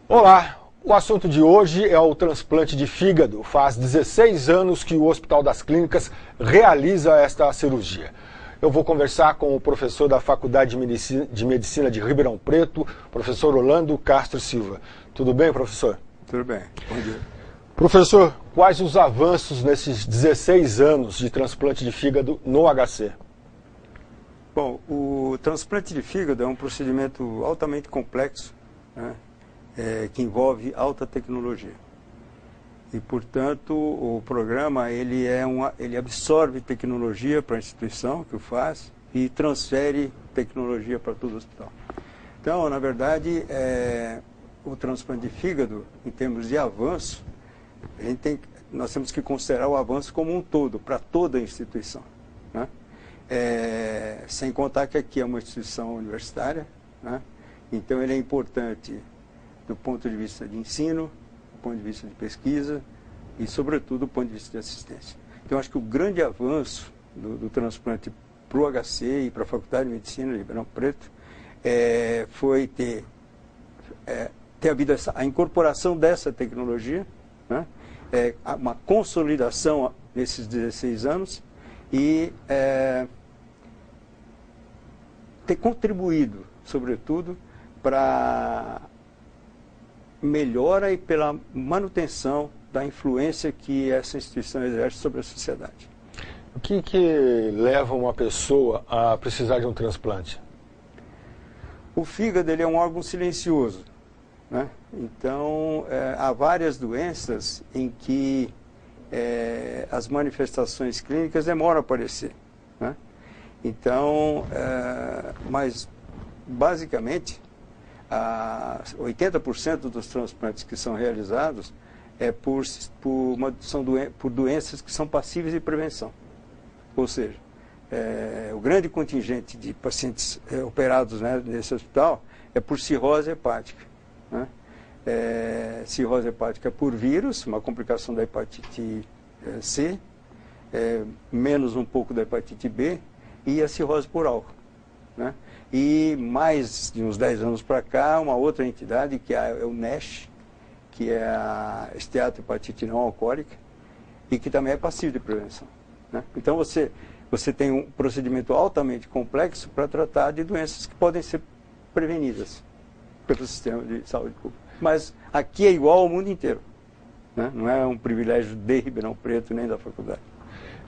Olá, o assunto de hoje é o transplante de fígado. Faz 16 anos que o Hospital das Clínicas realiza esta cirurgia. Eu vou conversar com o professor da Faculdade de Medicina de Ribeirão Preto, professor Orlando Castro Silva. Tudo bem, professor? Tudo bem, bom dia. Professor, quais os avanços nesses 16 anos de transplante de fígado no HC? Bom, o transplante de fígado é um procedimento altamente complexo, né? Que envolve alta tecnologia. E, portanto, o programa ele absorve tecnologia para a instituição que o faz e transfere tecnologia para todo o hospital. Então, na verdade, o transplante de fígado, em termos de avanço, nós temos que considerar o avanço como um todo, para toda a instituição, né? Sem contar que aqui é uma instituição universitária, né? Então ele é importante do ponto de vista de ensino, do ponto de vista de pesquisa e, sobretudo, do ponto de vista de assistência. Então, acho que o grande avanço do transplante para o HC e para a Faculdade de Medicina de Ribeirão Preto foi ter havido a incorporação dessa tecnologia, né? Uma consolidação nesses 16 anos e ter contribuído, sobretudo, para melhora e pela manutenção da influência que essa instituição exerce sobre a sociedade. O que leva uma pessoa a precisar de um transplante? O fígado ele é um órgão silencioso, né? Então, há várias doenças em que as manifestações clínicas demoram a aparecer, né? Então, mas basicamente 80% dos transplantes que são realizados por doenças que são passíveis de prevenção. Ou seja, o grande contingente de pacientes operados, né, nesse hospital é por cirrose hepática, né? Cirrose hepática por vírus, uma complicação da hepatite C, menos um pouco da hepatite B, e a cirrose por álcool, né? E mais de uns 10 anos para cá, uma outra entidade, que é o NASH, que é a esteatohepatite não alcoólica, e que também é passível de prevenção, né? Então você tem um procedimento altamente complexo para tratar de doenças que podem ser prevenidas pelo sistema de saúde pública. Mas aqui é igual ao mundo inteiro, né? Não é um privilégio de Ribeirão Preto nem da faculdade.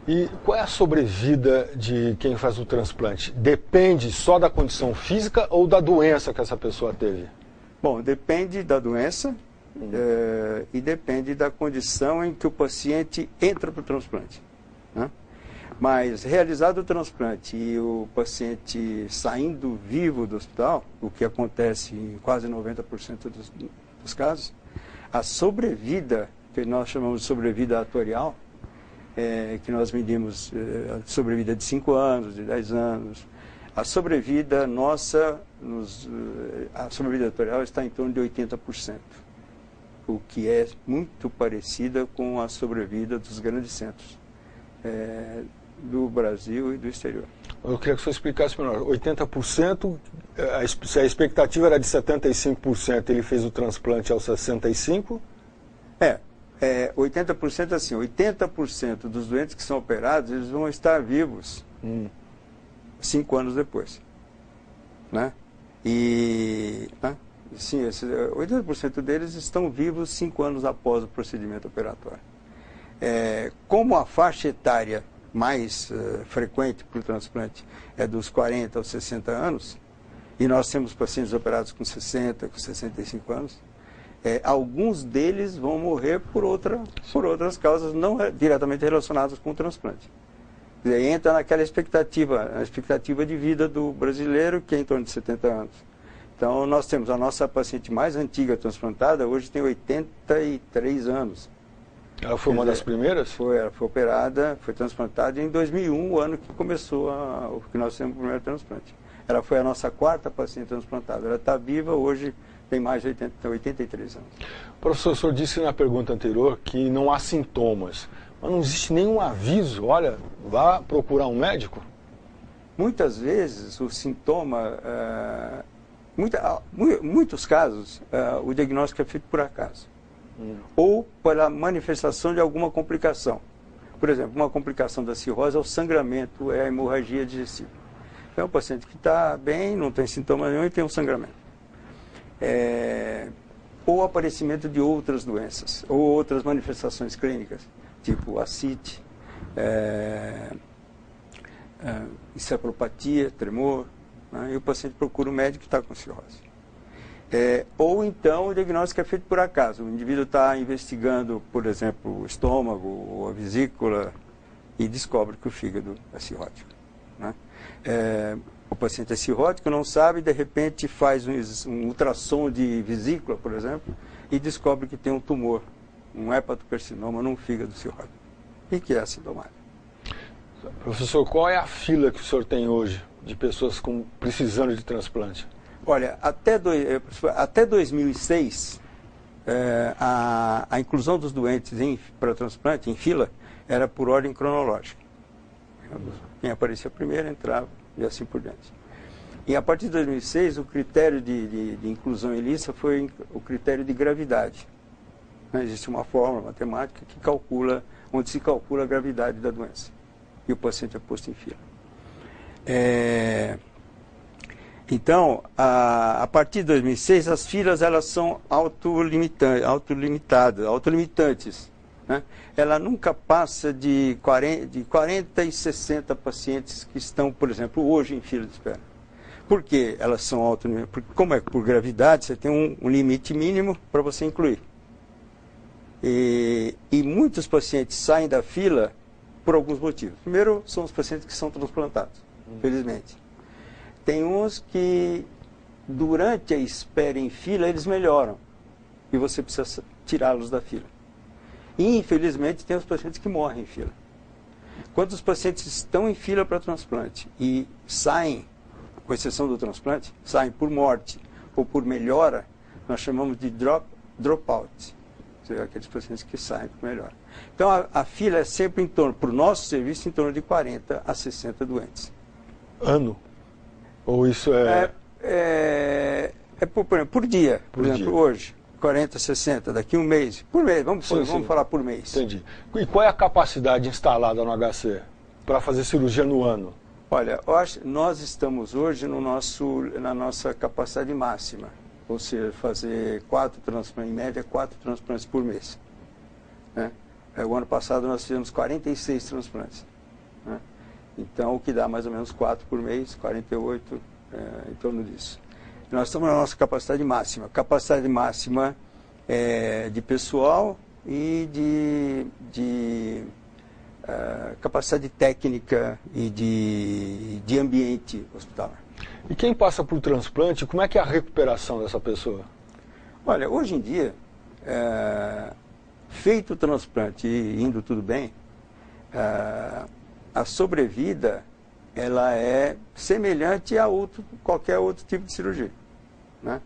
E qual é a sobrevida de quem faz o transplante? Depende só da condição física ou da doença que essa pessoa teve? Bom, depende da doença e depende da condição em que o paciente entra para o transplante, né? Mas, realizado o transplante e o paciente saindo vivo do hospital, o que acontece em quase 90% dos casos, a sobrevida, que nós chamamos de sobrevida atorial, que nós medimos a sobrevida de 5 anos, de 10 anos. A sobrevida nossa, a sobrevida atorial está em torno de 80%, o que é muito parecida com a sobrevida dos grandes centros do Brasil e do exterior. Eu queria que você explicasse melhor. 80%, se a expectativa era de 75%, ele fez o transplante aos 65%? 80% assim, 80% dos doentes que são operados, eles vão estar vivos 5 anos depois, né? E, né? Sim, 80% deles estão vivos 5 anos após o procedimento operatório. Como a faixa etária mais frequente para o transplante é dos 40 aos 60 anos, e nós temos pacientes operados com 60, com 65 anos, alguns deles vão morrer por outras causas não diretamente relacionadas com o transplante. E aí entra naquela expectativa, a expectativa de vida do brasileiro, que é em torno de 70 anos. Então, nós temos a nossa paciente mais antiga transplantada, hoje tem 83 anos. Ela foi uma das primeiras? Ela foi operada, foi transplantada em 2001, o ano que começou o que nós temos o primeiro transplante. Ela foi a nossa 4ª paciente transplantada. Ela está viva hoje, tem mais de 83 anos. Professor, o senhor disse na pergunta anterior que não há sintomas, mas não existe nenhum aviso, olha, vá procurar um médico? Muitas vezes o sintoma muitos casos, o diagnóstico é feito por acaso. Ou pela manifestação de alguma complicação. Por exemplo, uma complicação da cirrose é o sangramento, é a hemorragia digestiva. Então, o paciente que está bem, não tem sintoma nenhum e tem um sangramento. Ou aparecimento de outras doenças, ou outras manifestações clínicas, tipo ascite, encefalopatia, tremor, né? E o paciente procura um médico que está com cirrose. Ou então o diagnóstico é feito por acaso. O indivíduo está investigando, por exemplo, o estômago ou a vesícula e descobre que o fígado é cirrótico, né? O paciente é cirrótico, não sabe, de repente faz um ultrassom de vesícula, por exemplo, e descobre que tem um tumor, um hepatocarcinoma num fígado cirrótico, e que é assintomático. Professor, qual é a fila que o senhor tem hoje de pessoas precisando de transplante? Olha, até 2006, a inclusão dos doentes para transplante em fila era por ordem cronológica. Quem aparecia primeiro entrava e assim por diante. E a partir de 2006, o critério de inclusão em lista foi o critério de gravidade. Existe uma fórmula matemática que calcula, onde se calcula a gravidade da doença. E o paciente é posto em fila. Então, a partir de 2006, as filas elas são autolimitantes. Né? Ela nunca passa de 40 e 60 pacientes que estão, por exemplo, hoje em fila de espera. Por que elas são autolimitantes? Porque, como é por gravidade, você tem um limite mínimo para você incluir. E muitos pacientes saem da fila por alguns motivos. Primeiro, são os pacientes que são transplantados, felizmente. Tem uns que, durante a espera em fila, eles melhoram. E você precisa tirá-los da fila. E, infelizmente, tem os pacientes que morrem em fila. Quando os pacientes estão em fila para transplante e saem, com exceção do transplante, saem por morte ou por melhora, nós chamamos de dropout. Ou seja, aqueles pacientes que saem por melhora. Então, a fila é sempre em torno, para o nosso serviço, em torno de 40 a 60 doentes. Ano? Ou isso por dia. Por exemplo, hoje, 40, 60, daqui um mês. Por mês, vamos falar por mês. Entendi. E qual é a capacidade instalada no HC para fazer cirurgia no ano? Olha, nós estamos hoje na nossa capacidade máxima. Ou seja, fazer 4 transplantes, em média 4 transplantes por mês. Né? O ano passado nós fizemos 46 transplantes. Né? Então, o que dá mais ou menos 4 por mês, 48, em torno disso. Nós estamos na nossa capacidade máxima. Capacidade máxima de pessoal e de capacidade técnica e de ambiente hospitalar. E quem passa por transplante, como é que é a recuperação dessa pessoa? Olha, hoje em dia, feito o transplante e indo tudo bem, a sobrevida ela é semelhante a qualquer outro tipo de cirurgia. Né?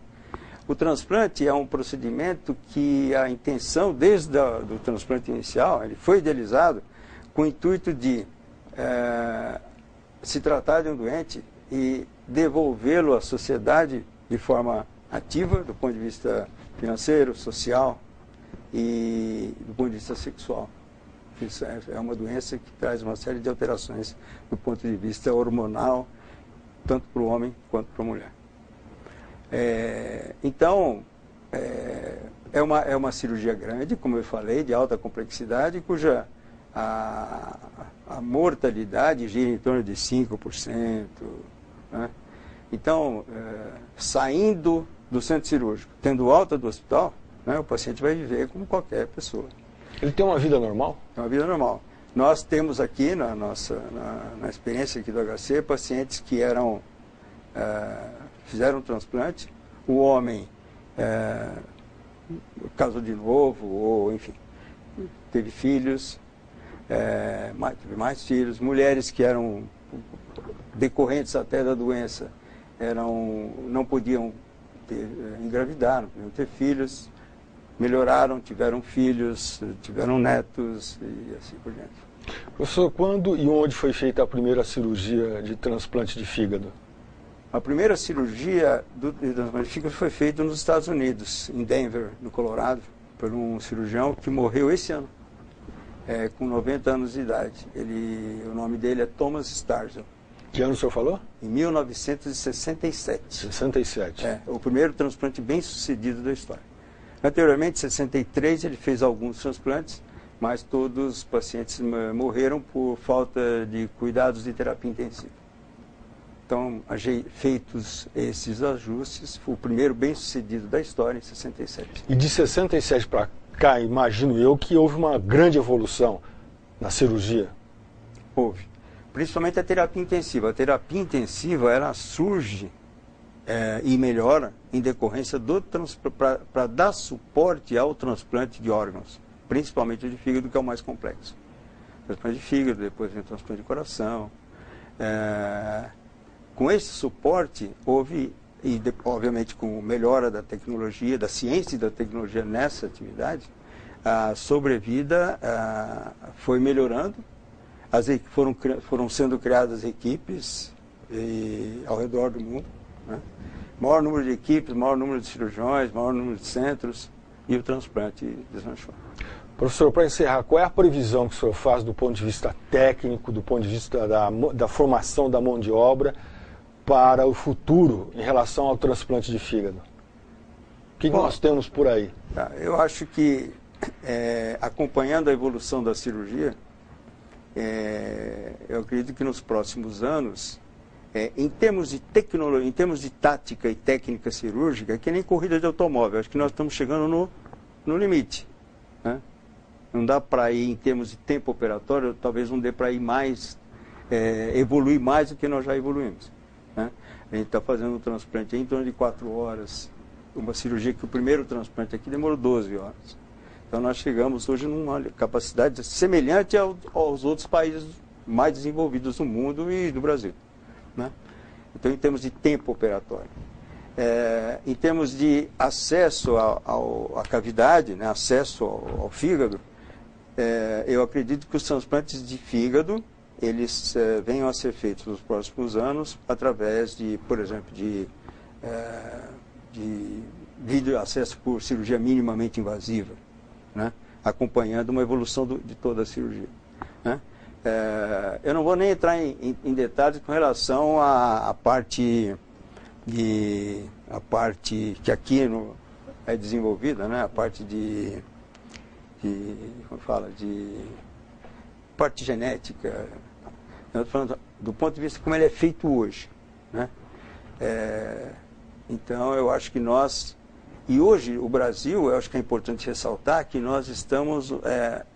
O transplante é um procedimento que a intenção, desde o transplante inicial, ele foi idealizado com o intuito de se tratar de um doente e devolvê-lo à sociedade de forma ativa, do ponto de vista financeiro, social e do ponto de vista sexual. Isso é uma doença que traz uma série de alterações do ponto de vista hormonal, tanto para o homem quanto para a mulher. Então, é uma cirurgia grande, como eu falei, de alta complexidade, cuja a mortalidade gira em torno de 5%. Né? Então, saindo do centro cirúrgico, tendo alta do hospital, né, o paciente vai viver como qualquer pessoa. Ele tem uma vida normal? É uma vida normal. Nós temos aqui, na experiência aqui do HC, pacientes que fizeram um transplante, o homem casou de novo, ou enfim, teve filhos, teve mais filhos, mulheres que eram decorrentes até da doença, não podiam engravidar, não podiam ter filhos, melhoraram, tiveram filhos, tiveram netos e assim por diante. Professor, quando e onde foi feita a primeira cirurgia de transplante de fígado? A primeira cirurgia do transplante de fígado foi feita nos Estados Unidos, em Denver, no Colorado, por um cirurgião que morreu esse ano, com 90 anos de idade. O nome dele é Thomas Starzl. Que ano o senhor falou? Em 1967. 67. O primeiro transplante bem sucedido da história. Anteriormente, em 63, ele fez alguns transplantes, mas todos os pacientes morreram por falta de cuidados de terapia intensiva. Então, feitos esses ajustes, foi o primeiro bem sucedido da história em 67. E de 67 para cá, imagino eu, que houve uma grande evolução na cirurgia. Houve. Principalmente a terapia intensiva. A terapia intensiva, ela surge e melhora em decorrência para dar suporte ao transplante de órgãos, principalmente o de fígado, que é o mais complexo. Transplante de fígado, depois vem o transplante de coração. Com esse suporte, houve, obviamente com melhora da tecnologia, da ciência e da tecnologia nessa atividade, a sobrevida foi melhorando, foram sendo criadas equipes ao redor do mundo, né? Maior número de equipes, maior número de cirurgiões, maior número de centros, e o transplante deslanchou. Professor, para encerrar, qual é a previsão que o senhor faz do ponto de vista técnico, do ponto de vista da formação da mão de obra, para o futuro em relação ao transplante de fígado? O que nós temos por aí? Eu acho que, acompanhando a evolução da cirurgia, eu acredito que nos próximos anos, em termos de tecnologia, em termos de tática e técnica cirúrgica, que nem corrida de automóvel, acho que nós estamos chegando no limite, né? Não dá para ir em termos de tempo operatório, talvez não dê para ir mais, evoluir mais do que nós já evoluímos, né? A gente está fazendo um transplante em torno de 4 horas, uma cirurgia que o primeiro transplante aqui demorou 12 horas. Então nós chegamos hoje numa capacidade semelhante aos outros países mais desenvolvidos do mundo e do Brasil, né? Então, em termos de tempo operatório. Em termos de acesso à cavidade, né, acesso ao fígado, eu acredito que os transplantes de fígado, eles venham a ser feitos nos próximos anos através de, por exemplo, de vídeo acesso por cirurgia minimamente invasiva, né, acompanhando uma evolução de toda a cirurgia, né? Eu não vou nem entrar em detalhes com relação à parte que aqui é desenvolvida, né? A parte parte genética. Eu estou falando do ponto de vista como ele é feito hoje, né? Então eu acho que e hoje o Brasil, eu acho que é importante ressaltar que nós estamos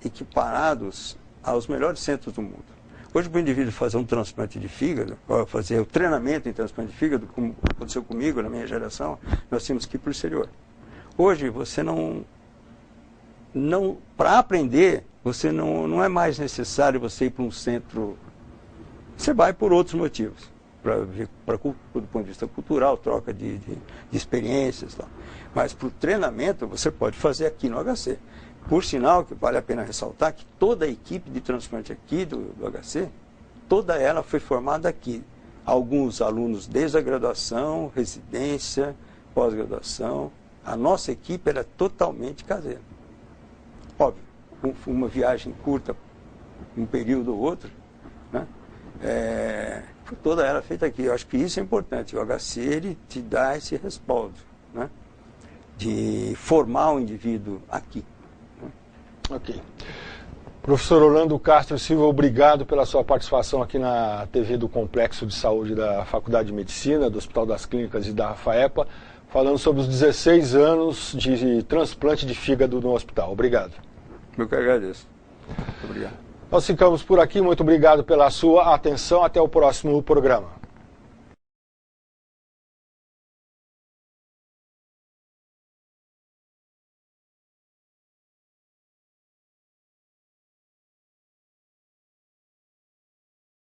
equiparados aos melhores centros do mundo. Hoje, para o indivíduo fazer um transplante de fígado, ou fazer o treinamento em transplante de fígado, como aconteceu comigo na minha geração, nós tínhamos que ir para o exterior. Hoje, você para aprender, você não é mais necessário você ir para um centro. Você vai por outros motivos, do ponto de vista cultural, troca de experiências, tal. Mas para o treinamento, você pode fazer aqui no HC. Por sinal, que vale a pena ressaltar que toda a equipe de transplante aqui do HC, toda ela foi formada aqui. Alguns alunos desde a graduação, residência, pós-graduação. A nossa equipe era totalmente caseira. Óbvio, uma viagem curta, um período ou outro, né? Toda ela feita aqui. Eu acho que isso é importante. O HC, ele te dá esse respaldo, né, de formar o indivíduo aqui. Ok. Professor Orlando Castro Silva, obrigado pela sua participação aqui na TV do Complexo de Saúde da Faculdade de Medicina, do Hospital das Clínicas e da FAEPA, falando sobre os 16 anos de transplante de fígado no hospital. Obrigado. Eu que agradeço. Muito obrigado. Nós ficamos por aqui. Muito obrigado pela sua atenção. Até o próximo programa.